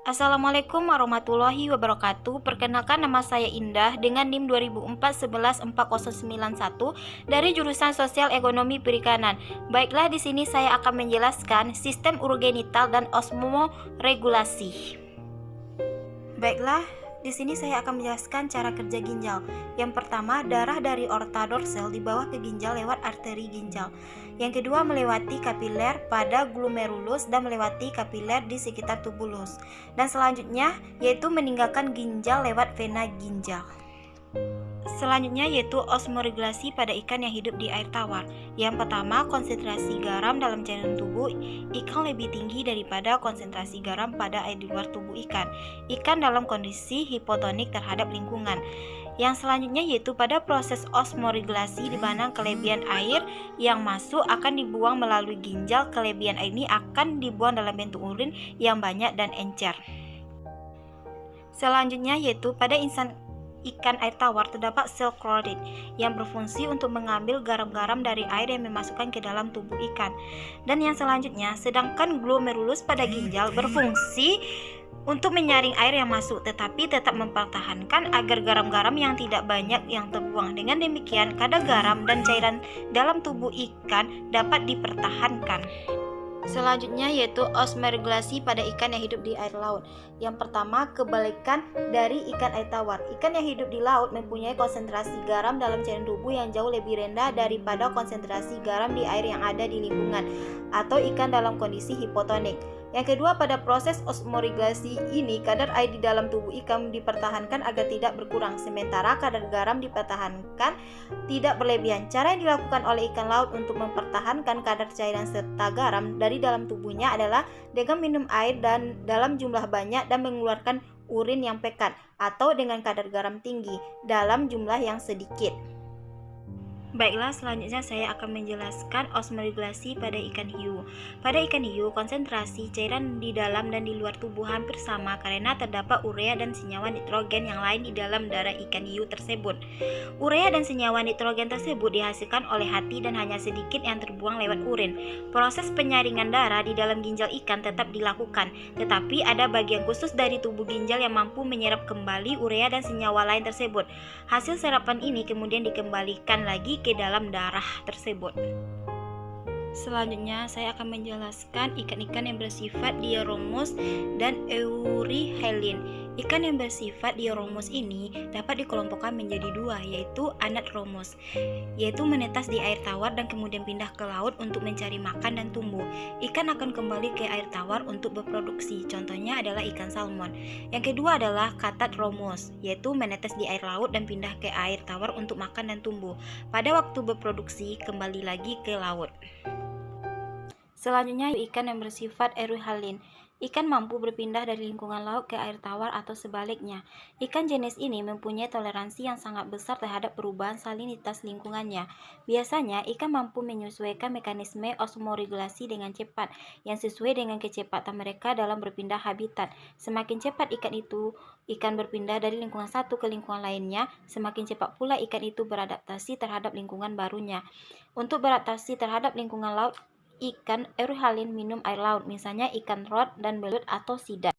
Assalamualaikum warahmatullahi wabarakatuh. Perkenalkan, nama saya Indah dengan NIM 2004-11-4091 dari jurusan Sosial Ekonomi Perikanan. Baiklah, di sini saya akan menjelaskan sistem urogenital dan osmoregulasi. Baiklah, di sini saya akan menjelaskan cara kerja ginjal. Yang pertama, darah dari aorta dorsal dibawa ke ginjal lewat arteri ginjal. Yang kedua, melewati kapiler pada glomerulus dan melewati kapiler di sekitar tubulus. Dan selanjutnya yaitu meninggalkan ginjal lewat vena ginjal. Selanjutnya yaitu osmoregulasi pada ikan yang hidup di air tawar. Yang pertama, konsentrasi garam dalam cairan tubuh ikan lebih tinggi daripada konsentrasi garam pada air di luar tubuh ikan. Ikan dalam kondisi hipotonik terhadap lingkungan. Yang selanjutnya yaitu pada proses osmoregulasi, di mana kelebihan air yang masuk akan dibuang melalui ginjal. Kelebihan air ini akan dibuang dalam bentuk urin yang banyak dan encer. Selanjutnya yaitu pada ikan air tawar terdapat sel klorid yang berfungsi untuk mengambil garam-garam dari air yang memasukkan ke dalam tubuh ikan. Dan yang selanjutnya, sedangkan glomerulus pada ginjal berfungsi untuk menyaring air yang masuk, tetapi tetap mempertahankan agar garam-garam yang tidak banyak yang terbuang. Dengan demikian, kadar garam dan cairan dalam tubuh ikan dapat dipertahankan. Selanjutnya yaitu osmoregulasi pada ikan yang hidup di air laut. Yang pertama, kebalikan dari ikan air tawar. Ikan yang hidup di laut mempunyai konsentrasi garam dalam cairan tubuh yang jauh lebih rendah daripada konsentrasi garam di air yang ada di lingkungan, atau ikan dalam kondisi hipotonik. Yang kedua, pada proses osmoregulasi ini kadar air di dalam tubuh ikan dipertahankan agar tidak berkurang, sementara kadar garam dipertahankan tidak berlebihan. Cara yang dilakukan oleh ikan laut untuk mempertahankan kadar cairan serta garam dari dalam tubuhnya adalah dengan minum air dan dalam jumlah banyak dan mengeluarkan urin yang pekat, atau dengan kadar garam tinggi dalam jumlah yang sedikit. Baiklah, selanjutnya saya akan menjelaskan osmoregulasi pada ikan hiu. Pada ikan hiu, konsentrasi cairan di dalam dan di luar tubuh hampir sama karena terdapat urea dan senyawa nitrogen yang lain di dalam darah ikan hiu tersebut. Urea dan senyawa nitrogen tersebut dihasilkan oleh hati dan hanya sedikit yang terbuang lewat urin. Proses penyaringan darah di dalam ginjal ikan tetap dilakukan, tetapi ada bagian khusus dari tubuh ginjal yang mampu menyerap kembali urea dan senyawa lain tersebut. Hasil serapan ini kemudian dikembalikan lagi ke dalam darah tersebut. Selanjutnya saya akan menjelaskan ikan-ikan yang bersifat diaromus dan euryhalin. Ikan yang bersifat diaromus ini dapat dikelompokkan menjadi dua, yaitu anatromus, yaitu menetas di air tawar dan kemudian pindah ke laut untuk mencari makan dan tumbuh. Ikan akan kembali ke air tawar untuk berproduksi, contohnya adalah ikan salmon. Yang kedua adalah katatromus, yaitu menetas di air laut dan pindah ke air tawar untuk makan dan tumbuh. Pada waktu berproduksi kembali lagi ke laut. Selanjutnya, ikan yang bersifat euryhalin. Ikan mampu berpindah dari lingkungan laut ke air tawar atau sebaliknya. Ikan jenis ini mempunyai toleransi yang sangat besar terhadap perubahan salinitas lingkungannya. Biasanya, ikan mampu menyesuaikan mekanisme osmoregulasi dengan cepat, yang sesuai dengan kecepatan mereka dalam berpindah habitat. Semakin cepat ikan berpindah dari lingkungan satu ke lingkungan lainnya, semakin cepat pula ikan itu beradaptasi terhadap lingkungan barunya. Untuk beradaptasi terhadap lingkungan laut, ikan euryhalin minum air laut, misalnya ikan rod dan belut atau sidat.